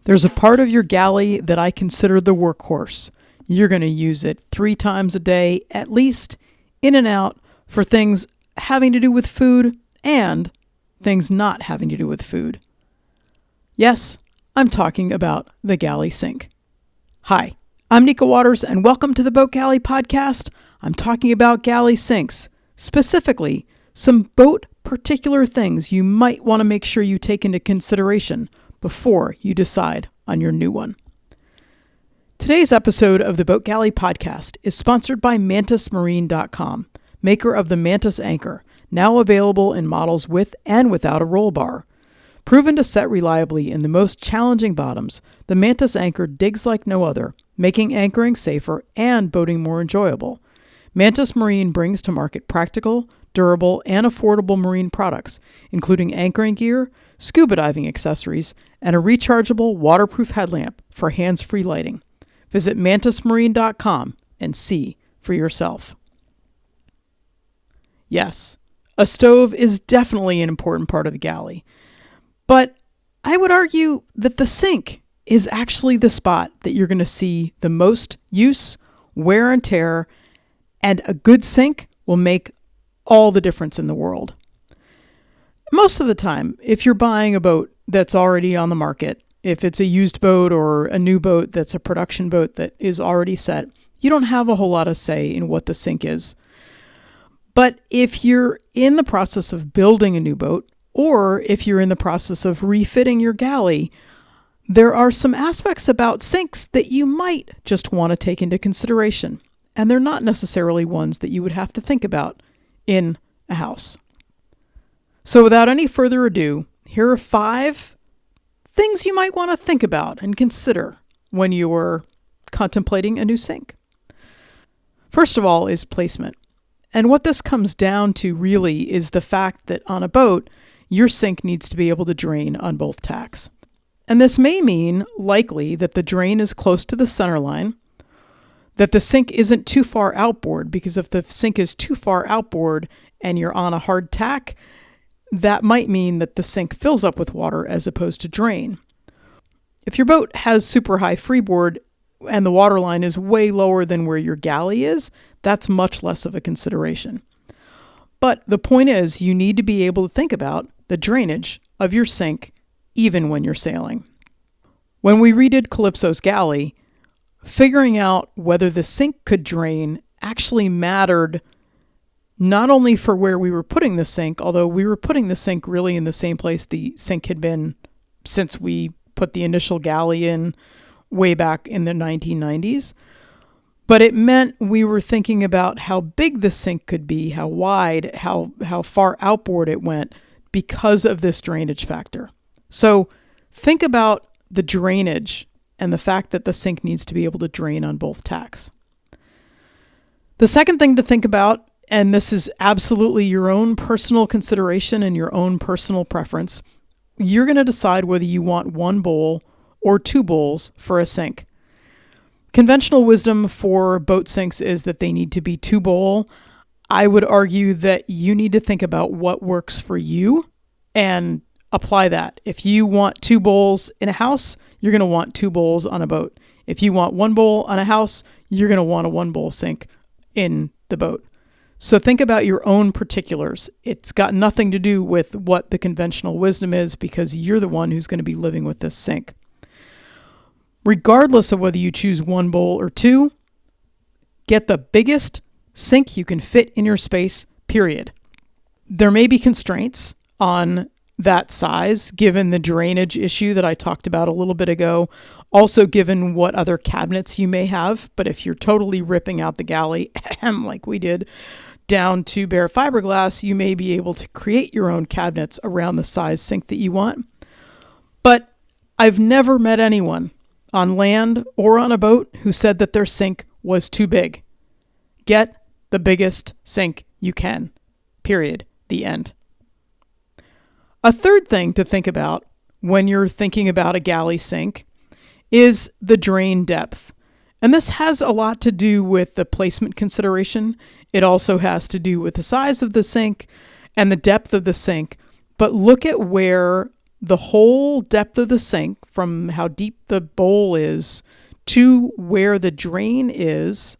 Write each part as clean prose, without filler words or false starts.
There's a part of your galley that I consider the workhorse. You're going to use it 3 times a day, at least, in and out, for things having to do with food and things not having to do with food. Yes, I'm talking about the galley sink. Hi, I'm Nika Waters, and welcome to the Boat Galley podcast. I'm talking about galley sinks, specifically some boat particular things you might want to make sure you take into consideration before you decide on your new one. Today's episode of the Boat Galley podcast is sponsored by MantisMarine.com, maker of the Mantis Anchor, now available in models with and without a roll bar. Proven to set reliably in the most challenging bottoms, the Mantis Anchor digs like no other, making anchoring safer and boating more enjoyable. Mantis Marine brings to market practical, durable, and affordable marine products, including anchoring gear, scuba diving accessories, and a rechargeable waterproof headlamp for hands-free lighting. Visit MantisMarine.com and see for yourself. Yes, a stove is definitely an important part of the galley, but I would argue that the sink is actually the spot that you're going to see the most use, wear and tear, and a good sink will make all the difference in the world. Most of the time, if you're buying a boat that's already on the market, if it's a used boat or a new boat that's a production boat that is already set, you don't have a whole lot of say in what the sink is. But if you're in the process of building a new boat, or if you're in the process of refitting your galley, there are some aspects about sinks that you might just want to take into consideration. And they're not necessarily ones that you would have to think about in a house. So without any further ado, here are 5 things you might want to think about and consider when you're contemplating a new sink. First of all is placement. And what this comes down to really is the fact that on a boat, your sink needs to be able to drain on both tacks. And this may mean likely that the drain is close to the center line, that the sink isn't too far outboard, because if the sink is too far outboard and you're on a hard tack, that might mean that the sink fills up with water as opposed to drain. If your boat has super high freeboard and the water line is way lower than where your galley is, that's much less of a consideration. But the point is, you need to be able to think about the drainage of your sink even when you're sailing. When we redid Calypso's galley, figuring out whether the sink could drain actually mattered not only for where we were putting the sink, although we were putting the sink really in the same place the sink had been since we put the initial galley in way back in the 1990s. But it meant we were thinking about how big the sink could be, how wide, how far outboard it went because of this drainage factor. So think about the drainage and the fact that the sink needs to be able to drain on both tacks. The second thing to think about, and this is absolutely your own personal consideration and your own personal preference, you're going to decide whether you want 1 bowl or 2 bowls for a sink. Conventional wisdom for boat sinks is that they need to be 2 bowl. I would argue that you need to think about what works for you and apply that. If you want 2 bowls in a house, you're going to want 2 bowls on a boat. If you want 1 bowl on a house, you're going to want a 1 bowl sink in the boat. So think about your own particulars. It's got nothing to do with what the conventional wisdom is, because you're the one who's going to be living with this sink. Regardless of whether you choose 1 bowl or 2, get the biggest sink you can fit in your space, period. There may be constraints on that size, given the drainage issue that I talked about a little bit ago, also given what other cabinets you may have. But if you're totally ripping out the galley, like we did, down to bare fiberglass, you may be able to create your own cabinets around the size sink that you want. But I've never met anyone on land or on a boat who said that their sink was too big. Get the biggest sink you can. Period. The end. A third thing to think about when you're thinking about a galley sink is the drain depth. And this has a lot to do with the placement consideration. It also has to do with the size of the sink and the depth of the sink. But look at where the whole depth of the sink, from how deep the bowl is to where the drain is,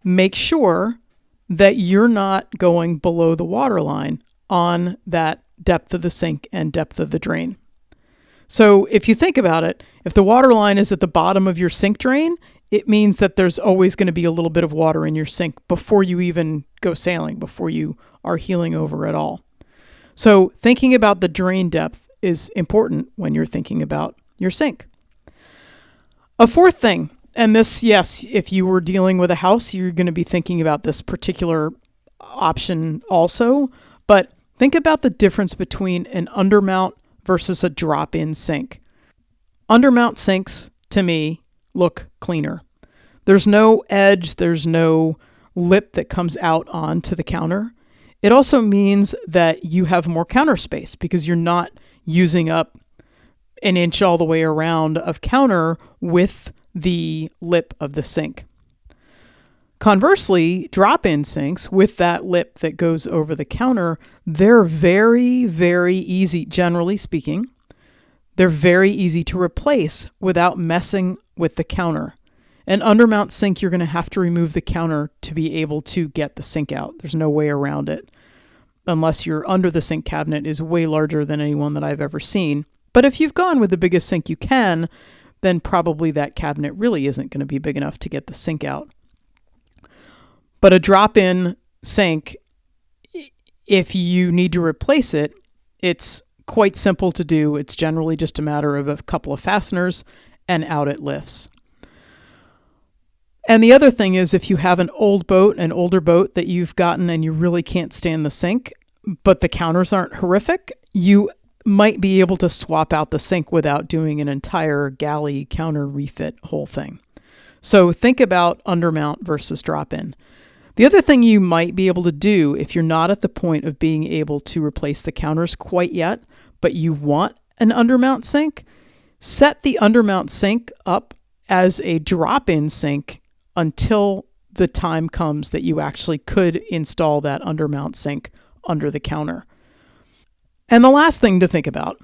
make sure that you're not going below the water line on that depth of the sink and depth of the drain. So if you think about it, if the water line is at the bottom of your sink drain, it means that there's always going to be a little bit of water in your sink before you even go sailing, before you are heeling over at all. So thinking about the drain depth is important when you're thinking about your sink. A fourth thing, and this, yes, if you were dealing with a house, you're going to be thinking about this particular option also, but think about the difference between an undermount versus a drop-in sink. Undermount sinks, to me, look cleaner. There's no edge, there's no lip that comes out onto the counter. It also means that you have more counter space because you're not using up an inch all the way around of counter with the lip of the sink. Conversely, drop-in sinks with that lip that goes over the counter, they're very, very easy, generally speaking. They're very easy to replace without messing with the counter. An undermount sink, you're going to have to remove the counter to be able to get the sink out. There's no way around it, unless your under the sink cabinet is way larger than any one that I've ever seen. But if you've gone with the biggest sink you can, then probably that cabinet really isn't going to be big enough to get the sink out. But a drop-in sink, if you need to replace it, it's quite simple to do. It's generally just a matter of a couple of fasteners and out it lifts. And the other thing is, if you have an older boat that you've gotten and you really can't stand the sink, but the counters aren't horrific, you might be able to swap out the sink without doing an entire Galley counter refit whole thing. So think about undermount versus drop-in. The other thing you might be able to do if you're not at the point of being able to replace the counters quite yet, but you want an undermount sink, set the undermount sink up as a drop-in sink until the time comes that you actually could install that undermount sink under the counter. And the last thing to think about,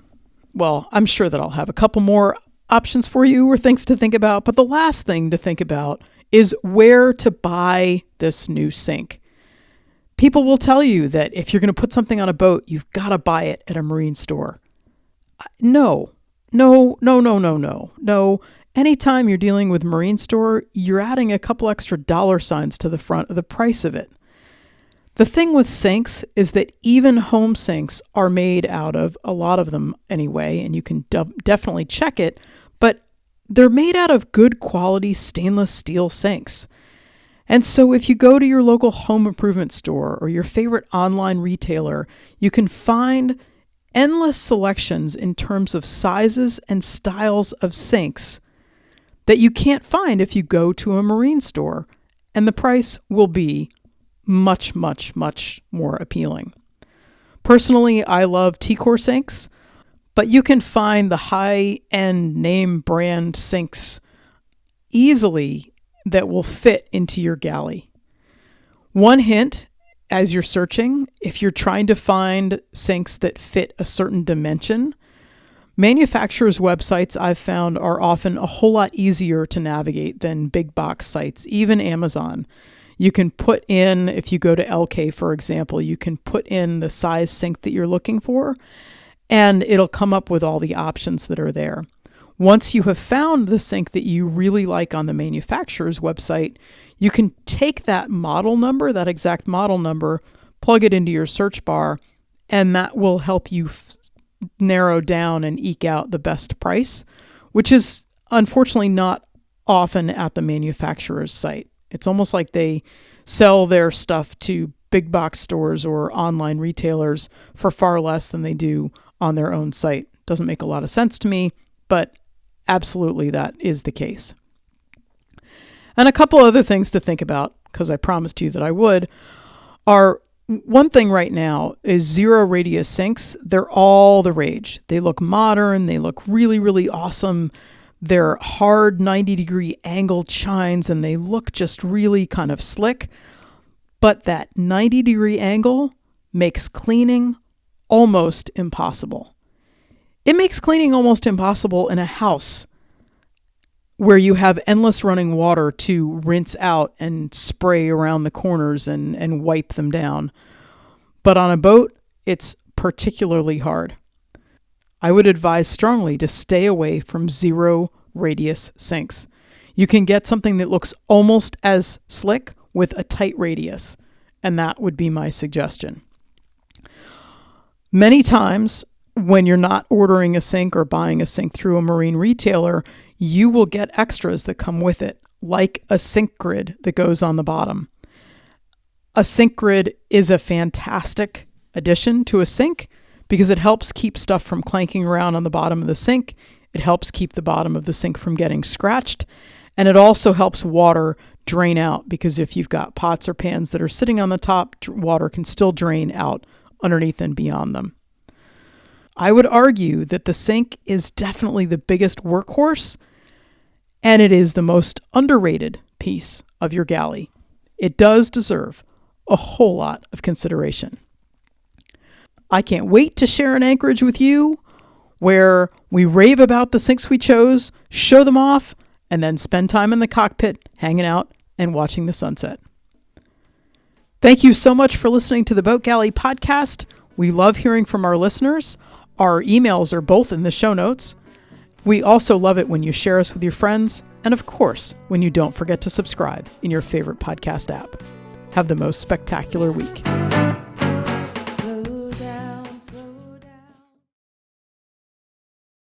well, I'm sure that I'll have a couple more options for you or things to think about, but the last thing to think about is where to buy this new sink. People will tell you that if you're going to put something on a boat, you've got to buy it at a marine store. No. Anytime you're dealing with marine store, you're adding a couple extra dollar signs to the front of the price of it. The thing with sinks is that even home sinks are made out of, a lot of them anyway, and you can definitely check it, but they're made out of good quality stainless steel sinks. And so if you go to your local home improvement store or your favorite online retailer, you can find endless selections in terms of sizes and styles of sinks that you can't find if you go to a marine store, and the price will be much, much, much more appealing. Personally, I love T-Core sinks, but you can find the high-end name brand sinks easily that will fit into your Galley. One hint as you're searching, if you're trying to find sinks that fit a certain dimension, manufacturers' websites I've found are often a whole lot easier to navigate than big box sites, even Amazon. You can put in, if you go to LK, for example, you can put in the size sink that you're looking for, and it'll come up with all the options that are there. Once you have found the sink that you really like on the manufacturer's website, you can take that model number, that exact model number, plug it into your search bar, and that will help you narrow down and eke out the best price, which is unfortunately not often at the manufacturer's site. It's almost like they sell their stuff to big box stores or online retailers for far less than they do on their own site. Doesn't make a lot of sense to me, but absolutely that is the case. And a couple other things to think about, because I promised you that I would, are one thing right now is zero radius sinks. They're all the rage. They look modern. They look really, really awesome. They're hard 90-degree angle chines, and they look just really kind of slick. But that 90-degree angle makes cleaning almost impossible. It makes cleaning almost impossible in a house where you have endless running water to rinse out and spray around the corners and wipe them down. But on a boat, it's particularly hard. I would advise strongly to stay away from zero radius sinks. You can get something that looks almost as slick with a tight radius, and that would be my suggestion. Many times, when you're not ordering a sink or buying a sink through a marine retailer, you will get extras that come with it, like a sink grid that goes on the bottom. A sink grid is a fantastic addition to a sink because it helps keep stuff from clanking around on the bottom of the sink. It helps keep the bottom of the sink from getting scratched. And it also helps water drain out, because if you've got pots or pans that are sitting on the top, water can still drain out underneath and beyond them. I would argue that the sink is definitely the biggest workhorse, and it is the most underrated piece of your galley. It does deserve a whole lot of consideration. I can't wait to share an anchorage with you where we rave about the sinks we chose, show them off, and then spend time in the cockpit hanging out and watching the sunset. Thank you so much for listening to the Boat Galley podcast. We love hearing from our listeners. Our emails are both in the show notes. We also love it when you share us with your friends, and of course, when you don't forget to subscribe in your favorite podcast app. Have the most spectacular week.